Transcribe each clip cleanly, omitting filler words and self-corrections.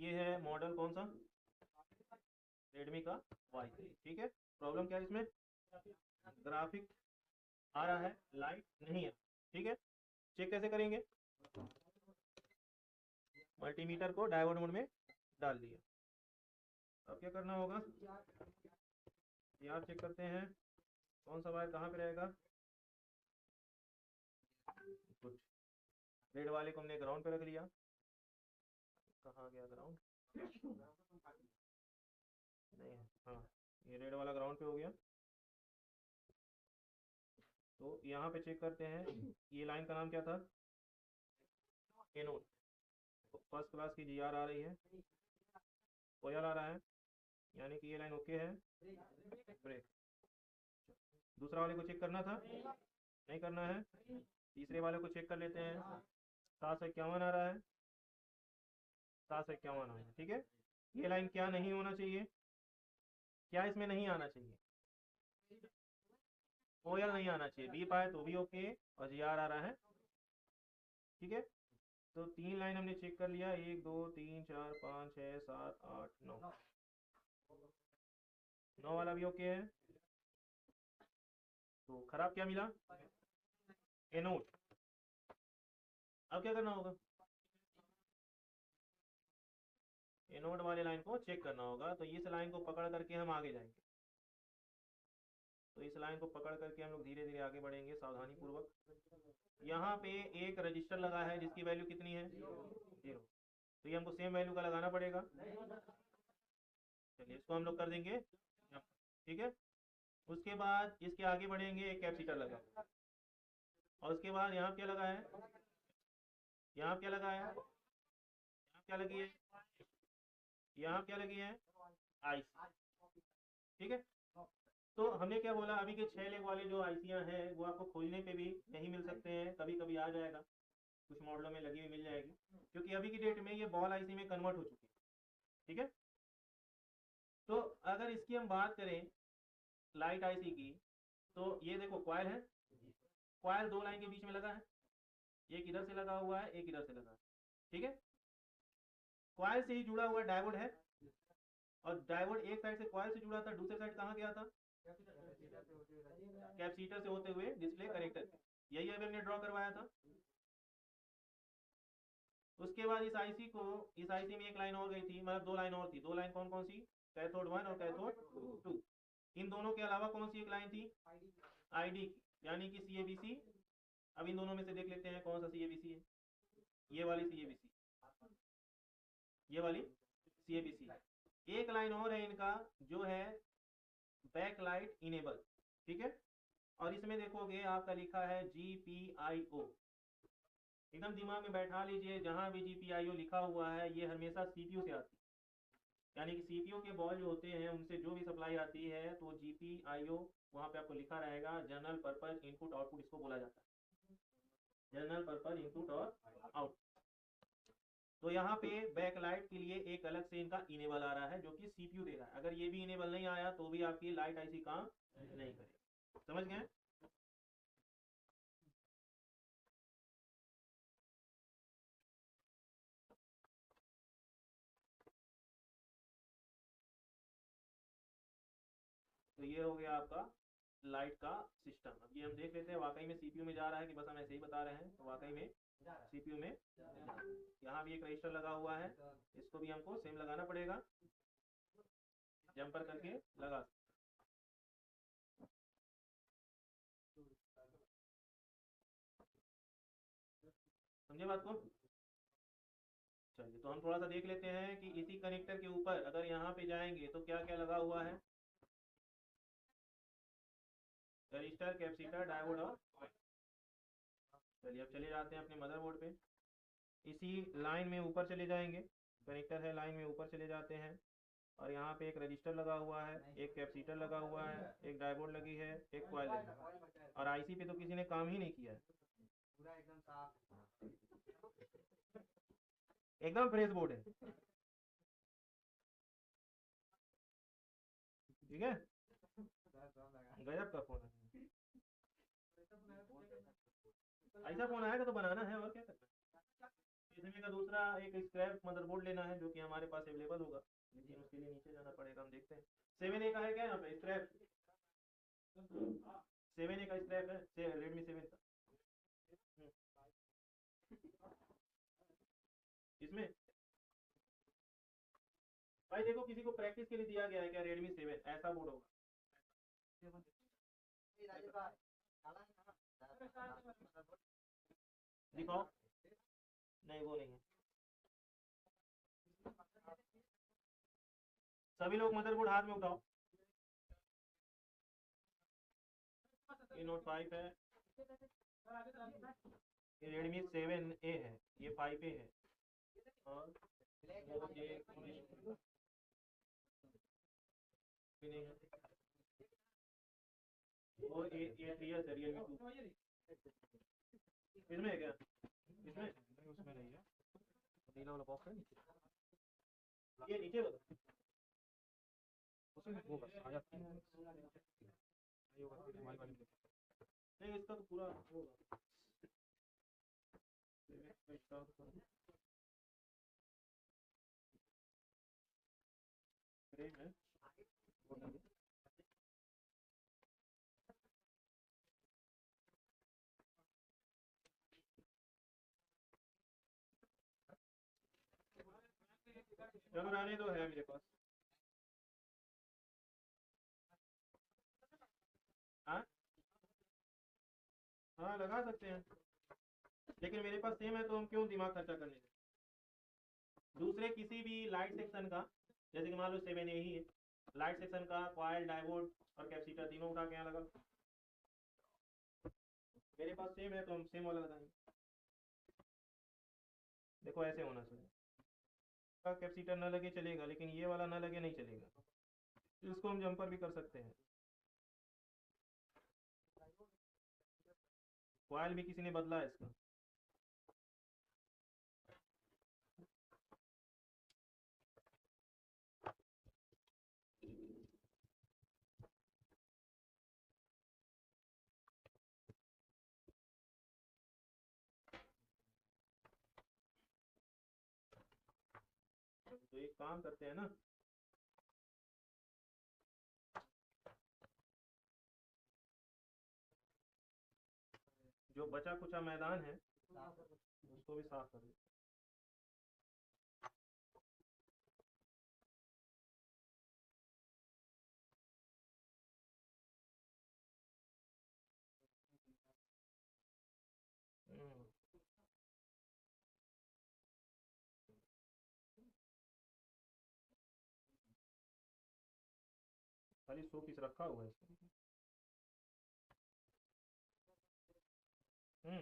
ये है मॉडल कौन सा, रेडमी का Y3। ठीक है, प्रॉब्लम क्या है इसमें, ग्राफिक आ रहा है, लाइट नहीं है। ठीक है, चेक कैसे करेंगे, मल्टीमीटर को डायोड मोड में डाल दिया। अब क्या करना होगा, यार चेक करते हैं कौन सा वायर कहाँ पे रहेगा। गुड, रेड वाले को हमने ग्राउंड पे रख लिया। कहाँ गया ग्राउंड, नहीं है, हाँ ये रेड वाला ग्राउंड पे हो गया। तो यहाँ पे चेक करते हैं, ये लाइन का नाम क्या था, एनोड। तो फर्स्ट क्लास की GR आ रही है, कोयल आ रहा है, यानी कि ये लाइन ओके है। ब्रेक, दूसरा वाले को चेक करना था, नहीं करना है। तीसरे वाले को चेक कर लेते हैं, 751 आ रहा है, 751 आ रहा है। ठीक है, ये लाइन क्या नहीं होना चाहिए, क्या इसमें नहीं आना चाहिए, कोयल नहीं आना चाहिए, बी पाए तो भी ओके, और GR आ रहा है। ठीक है, तो 3 लाइन हमने चेक कर लिया, 1 2 3 4 5 6 7 8 9, 9 वाला भी ओके है। तो खराब क्या मिला, एनोड। अब क्या करना होगा, एनोड वाले लाइन को चेक करना होगा। तो इस लाइन को पकड़ करके हम आगे जाएंगे, तो इस लाइन को पकड़ करके हम लोग धीरे धीरे आगे बढ़ेंगे सावधानी पूर्वक। यहाँ पे एक रजिस्टर लगा है जिसकी वैल्यू कितनी है, 0। तो ये हमको सेम वैल्यू का लगाना पड़ेगा। चलिए इसको हम लोग कर देंगे। ठीक है, उसके बाद इसके आगे बढ़ेंगे, एक कैपेसिटर लगा, और उसके बाद यहाँ क्या लगा है, यहाँ क्या लगा है, यहाँ क्या लगी है, यहाँ क्या लगी है, आईसी। ठीक है, तो हमने क्या बोला, अभी के 6 लेग वाले जो आईसियाँ हैं वो आपको खोजने पे भी नहीं मिल सकते हैं, कभी कभी आ जाएगा, कुछ मॉडलों में लगी हुई मिल जाएगी, क्योंकि अभी की डेट में ये बॉल आईसी में कन्वर्ट हो चुकी है। ठीक है, तो अगर इसकी हम बात करें लाइट आईसी की, तो ये देखो कॉयल है, कॉयल 2 लाइन के बीच में लगा है, एक इधर से लगा हुआ है, एक इधर से लगा है। ठीक है, कॉयल से ही जुड़ा हुआ डायोड है, और डायोड एक साइड से कॉयल से जुड़ा था, दूसरे साइड कहाँ गया था, कैपेसिटर से होते हुए डिस्प्ले कनेक्टर, यही अभी हमने ड्रॉ करवाया था। उसके बाद इस आईसी को, इस आईसी में एक लाइन और गई थी, मतलब 2 लाइन और थी। 2 लाइन कौन कौन सी, कैथोड 1 और कैथोड 2। इन दोनों के अलावा कौन सी एक लाइन थी, आईडी की, यानी कि CABC। अब इन दोनों में से देख लेते हैं कौन सा CABC है, ये वाली CABC, ये वाली CABC। एक लाइन और है इनका जो है बैक लाइट इनेबल। ठीक है, और इसमें देखोगे आपका लिखा है GPIO, एकदम दिमाग में बैठा लीजिए, जहां भी GPIO लिखा हुआ है ये हमेशा CPU से आती है, यानी कि CPU के बॉल जो होते हैं उनसे जो भी सप्लाई आती है तो GPIO वहां पे आपको लिखा रहेगा, जनरल पर्पज इनपुट आउटपुट इसको बोला जाता है, जनरल पर्पज इनपुट और आउटपुट। तो यहाँ पे बैकलाइट के लिए एक अलग से इनका इनेबल आ रहा है जो कि CPU दे रहा है, अगर ये भी इनेबल नहीं आया तो भी आपकी लाइट आईसी काम नहीं करेगी। समझ गए, तो ये हो गया आपका लाइट का सिस्टम। अब ये हम देख लेते हैं वाकई में CPU में जा रहा है कि बस हम ऐसे ही बता रहे हैं, तो वाकई में CPU में। यहाँ भी एक रजिस्टर लगा हुआ है, इसको भी हमको सेम लगाना पड़ेगा, जंपर करके लगा। समझे बात को, चलिए तो हम थोड़ा सा देख लेते हैं कि इसी कनेक्टर के ऊपर अगर यहाँ पे जाएंगे तो क्या क्या लगा हुआ है, रजिस्टर, कैपेसिटर, डायोड और। चलिए अब चले जाते हैं अपने मदरबोर्ड पे, इसी लाइन में ऊपर चले जाएंगे, कनेक्टर है लाइन में ऊपर चले जाते हैं, और यहाँ पे एक रजिस्टर लगा हुआ है, एक कैपेसिटर लगा हुआ है, एक डायोड लगी है, एक कॉइल लगी है, और आईसी पे तो किसी ने काम ही नहीं किया है, एकदम फ्रेश बोर्ड है। ठीक है, गजब का फोन है, ऐसा फोन आएगा तो बनाना है और क्या करना है, इसमें का दूसरा एक स्क्रैप मदरबोर्ड लेना है जो कि हमारे पास अवेलेबल होगा, लेकिन उसके लिए नीचे जाना पड़ेगा। हम देखते हैं 7A का है क्या यहाँ पे स्क्रैप, 7A का स्क्रैप है रेडमी 7 का इसमें। भाई देखो किसी को प्रैक्टिस के लिए दिया गया है क्या रेडमी 7 ऐसा बोर्ड होगा। दिखाओ, नहीं वो नहीं है। सभी लोग मदरबोर्ड हाथ में उठाओ। ये नोट 5 है, ये रेडमी 7A है, ये 5A है, और वो ये भी नहीं है, वो ये 3S है रियलमी 2। इसमें है क्या, इसमें उसमें नहीं है, नीला वाला बॉक्स है नीचे, ये नीचे वाला उसमें होगा शायद हमारी वाली में। नहीं, इसका तो पूरा होगा। फ्रेम है वो नहीं है। चलो रहने दो, है मेरे पास। हाँ हाँ लगा सकते हैं, लेकिन मेरे पास सेम है तो हम क्यों दिमाग खर्चा करने दें। दूसरे किसी भी लाइट सेक्शन का, जैसे कि मान लो 7A ही है, लाइट सेक्शन का कॉइल डायोड और कैपेसिटर तीनों उठा के यहाँ लगा। मेरे पास सेम है तो हम सेम वाला लगाएंगे। देखो ऐसे होना चाहिए, कैपेसिटर ना लगे चलेगा, लेकिन ये वाला ना लगे नहीं चलेगा। इसको हम जंपर भी कर सकते हैं। कॉइल भी किसी ने बदला है इसका। तो एक काम करते हैं ना, जो बचा कुचा मैदान है उसको भी साफ कर देते हैं। खाली 100 पीस रखा हुआ है इसमें। हम्म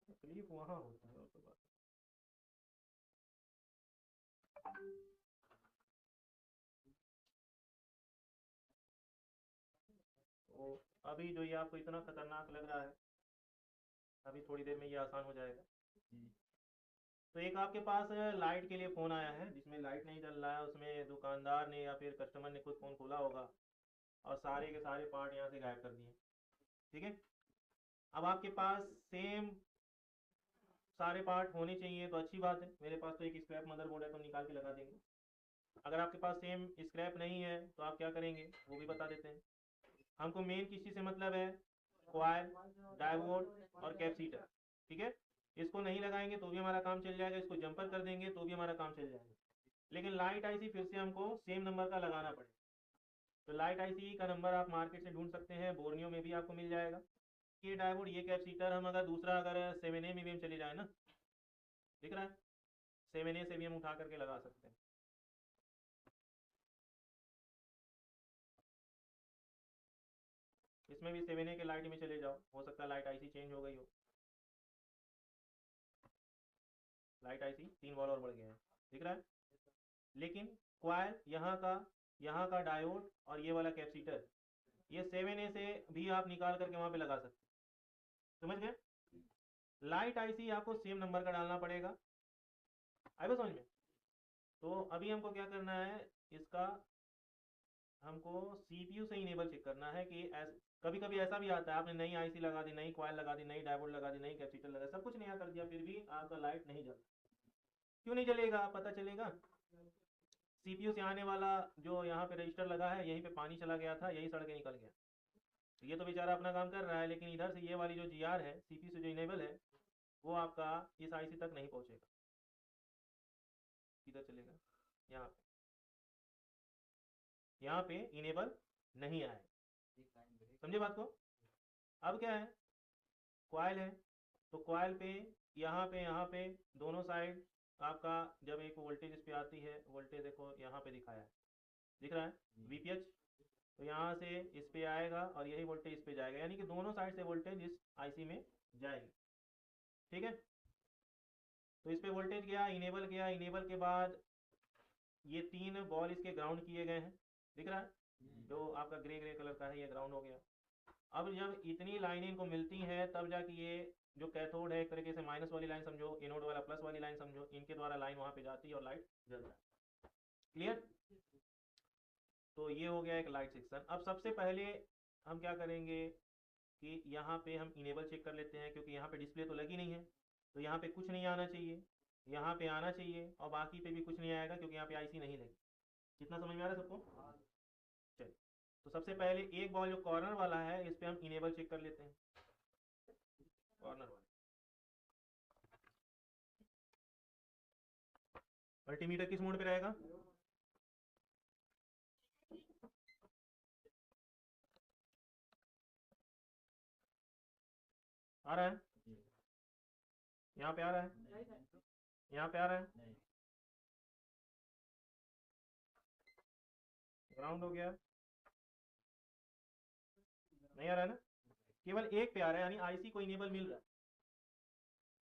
तकलीफ वहाँ होता है और तो बात। तो अभी जो ये आपको इतना खतरनाक लग रहा है, अभी थोड़ी देर में ये आसान हो जाएगा। तो एक आपके पास लाइट के लिए फ़ोन आया है जिसमें लाइट नहीं जल रहा है, उसमें दुकानदार ने या फिर कस्टमर ने खुद फ़ोन खोला होगा और सारे के सारे पार्ट यहाँ से गायब कर दिए। ठीक है, अब आपके पास सेम सारे पार्ट होने चाहिए तो अच्छी बात है। मेरे पास तो एक स्क्रैप मदरबोर्ड है तो निकाल के लगा देंगे। अगर आपके पास सेम स्क्रैप नहीं है तो आप क्या करेंगे वो भी बता देते हैं। हमको मेन किस चीज़ से मतलब है, कॉइल, डायोड और कैपेसिटर। ठीक है, इसको नहीं लगाएंगे तो भी हमारा काम चल जाएगा, इसको जंपर कर देंगे तो भी हमारा काम चल जाएगा। लेकिन लाइट आईसी फिर से हमको सेम नंबर का लगाना पड़ेगा। तो लाइट आईसी का नंबर आप मार्केट से ढूंढ सकते हैं, बोर्नियो में भी आपको मिल जाएगा। ये डायोड, ये कैपेसिटर, हम अगर दूसरा अगर 7A में भी हम चले जाए ना, दिख रहा है, 7A से भी हम उठा करके लगा सकते हैं। इसमें भी 7A के लाइट में चले जाओ, हो सकता है लाइट आईसी चेंज हो गई हो। लाइट आईसी 3 वॉल और बढ़ गया है, दिख रहा है। लेकिन क्वाइल यहाँ का डायोड और ये वाला कैपेसिटर, ये 7A से भी आप निकाल करके वहाँ पे लगा सकते हैं। समझ गए, लाइट आईसी आपको सेम नंबर का डालना पड़ेगा। आए बस समझ में। तो अभी हमको क्या करना है, इसका हमको CPU से इनेबल चेक करना है कि कभी कभी ऐसा भी आता है, आपने नई आईसी लगा दी, नई कॉइल लगा दी, नई डायोड लगा दी, नई कैपेसिटर लगा दी, सब कुछ नया कर दिया, फिर भी आपका लाइट नहीं जलता। क्यों नहीं जलेगा? पता चलेगा, CPU से आने वाला जो यहाँ पे रजिस्टर लगा है, यहीं पे पानी चला गया था, यही सड़ के निकल गया। तो ये तो बेचारा अपना काम कर रहा है, लेकिन इधर से ये वाली जो GR है, CPU से जो इनेबल है, वो आपका इस आईसी तक नहीं पहुँचेगा। किधर चलेगा? यहाँ पे इनेबल नहीं आया। समझे बात को? अब क्या है, कॉइल है, तो कॉइल पे यहाँ पे दोनों साइड आपका जब एक वोल्टेज इस पे आती है, वोल्टेज देखो यहाँ पे दिखाया है, दिख रहा है VPH, तो यहाँ से इस पे आएगा और यही वोल्टेज इस पे जाएगा, यानी कि दोनों साइड से वोल्टेज इस आईसी में जाएगी। ठीक है, तो इस पे वोल्टेज गया, इनेबल गया, इनेबल के बाद ये 3 बॉल इसके ग्राउंड किए गए हैं, दिख रहा है, जो आपका ग्रे कलर का है, ये ग्राउंड हो गया। अब जब इतनी लाइनें इनको मिलती हैं, तब जाके ये जो कैथोड है, एक तरीके से माइनस वाली लाइन समझो, एनोड वाला प्लस वाली लाइन समझो, इनके द्वारा लाइन वहां पे जाती है और लाइट जलता है। क्लियर? तो ये हो गया एक लाइट सेक्शन। अब सबसे पहले हम क्या करेंगे कि यहाँ पे हम इनेबल चेक कर लेते हैं, क्योंकि यहाँ पे डिस्प्ले तो लगी नहीं है, तो यहाँ पे कुछ नहीं आना चाहिए, यहाँ पे आना चाहिए, और बाकी पे भी कुछ नहीं आएगा, क्योंकि यहाँ पे आईसी नहीं लगी। कितना समझ में आ रहा है सबको? चलिए, तो सबसे पहले एक बॉल जो कॉर्नर वाला है, इस पे हम इनेबल चेक कर लेते हैं, कॉर्नर वाला। मल्टीमीटर किस मोड पे रहेगा? आ रहा है? यहाँ पे आ रहा है? यहाँ पे आ रहा है? ग्राउंड हो गया, नहीं आ रहा है ना? केवल एक पे आ रहा है, यानी आईसी को इनेबल मिल रहा है।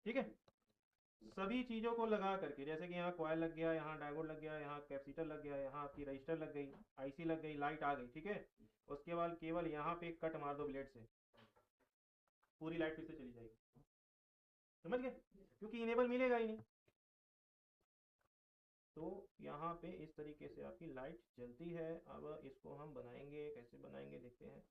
ठीक है, सभी चीजों को लगा करके, जैसे कि यहाँ कॉइल लग गया, यहाँ डायोड लग गया, यहाँ कैपेसिटर लग गया, यहाँ आपकी रजिस्टर लग गई, आईसी लग गई, लाइट आ गई। ठीक है, उसके बाद केवल यहाँ पे कट मार दो ब्लेड से, पूरी लाइट फिर से चली जाएगी। समझ गए? क्योंकि इनेबल मिलेगा ही नहीं। तो यहाँ पे इस तरीके से आपकी लाइट जलती है। अब इसको हम बनाएंगे, कैसे बनाएंगे देखते हैं।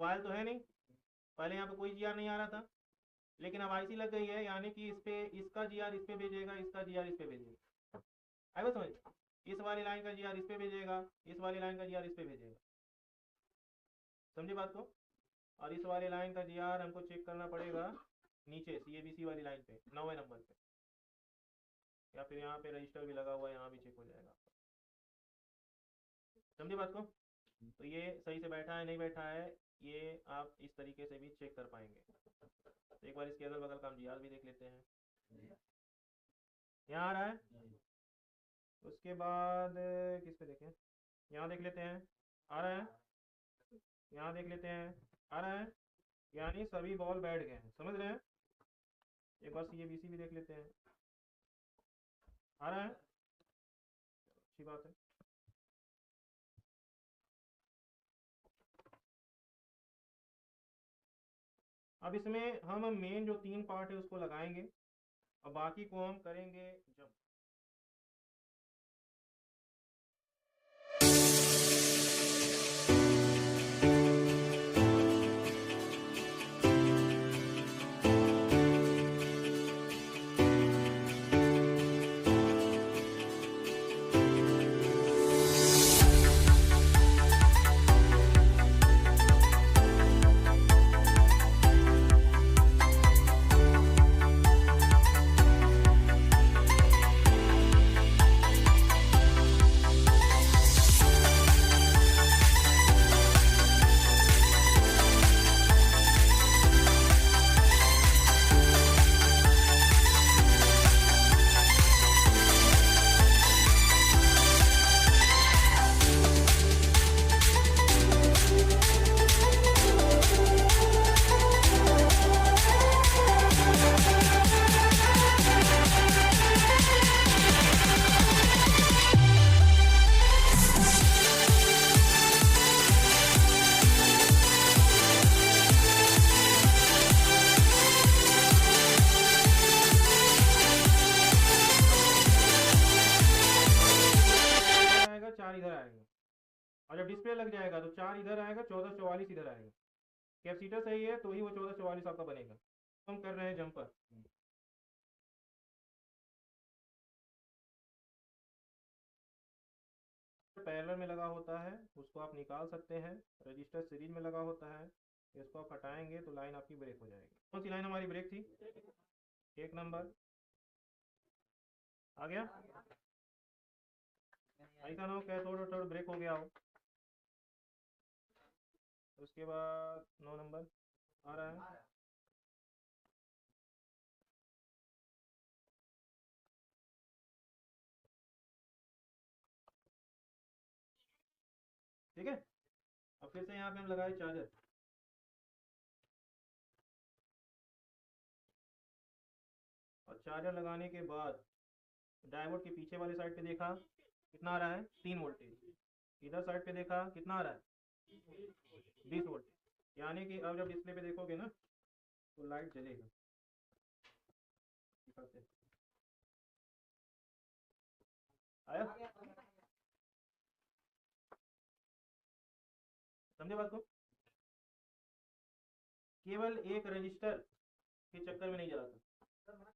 कॉइल तो है नहीं, पहले यहाँ पे कोई GR नहीं आ रहा था, लेकिन अब आईसी लग गई है, यानी कि इस पे इसका GR इस पे भेजेगा, इसका GR इस पे भेजेगा। आई बात समझ? इस वाली लाइन का GR इस पे भेजेगा, इस वाली लाइन का GR इस पे भेजेगा। समझे बात को? और इस वाली लाइन का GR हमको चेक करना पड़ेगा नीचे CABC वाली लाइन पे, 9वें नंबर पे, या फिर यहाँ पे रजिस्टर भी लगा हुआ है, यहाँ भी चेक हो जाएगा। समझे बात को? तो ये सही से बैठा है नहीं बैठा है, ये आप इस तरीके से भी चेक कर पाएंगे। तो एक बार इसके अगल बगल का हम GR भी देख लेते हैं। यहाँ आ रहा है? उसके बाद किस पे देखें? यहाँ देख लेते हैं, आ रहा है? यहाँ देख लेते हैं, आ रहा है? यानी सभी बॉल बैठ गए हैं। समझ रहे हैं? एक बार CABC भी देख लेते हैं, आ रहा है? अच्छी बात है। अब इसमें हम मेन जो 3 पार्ट है उसको लगाएंगे, और बाकी को हम करेंगे जब और जब डिस्प्ले लग जाएगा तो 4 इधर आएगा, 1444 इधर आएगा। कैपेसिटर सही है तो ही वो 1444 आपका बनेगा। हम कर रहे हैं जंपर। पैरेलल में लगा होता है उसको आप निकाल सकते हैं, रजिस्टर सीरीज में लगा होता है, इसको आप हटाएंगे तो लाइन आपकी ब्रेक हो जाएगी। कौन सी लाइन हमारी ब्रेक थी? 1 नंबर आ गया। ऐसा ना हो कैथोड और ब्रेक हो गया हो। उसके बाद 9 नंबर आ रहा है। ठीक है, अब फिर से यहाँ पे हम लगाए चार्जर। और चार्जर लगाने के बाद डायोड के पीछे वाले साइड पे देखा कितना आ रहा है, 3 वोल्टेज। इधर साइड पे देखा कितना आ रहा है, 20 वोल्टेज। यानी कि अब जब डिस्प्ले पे देखोगे ना तो लाइट जलेगा। दिखाते हैं। आया, समझे बात को? केवल एक रजिस्टर के चक्कर में नहीं जलाता।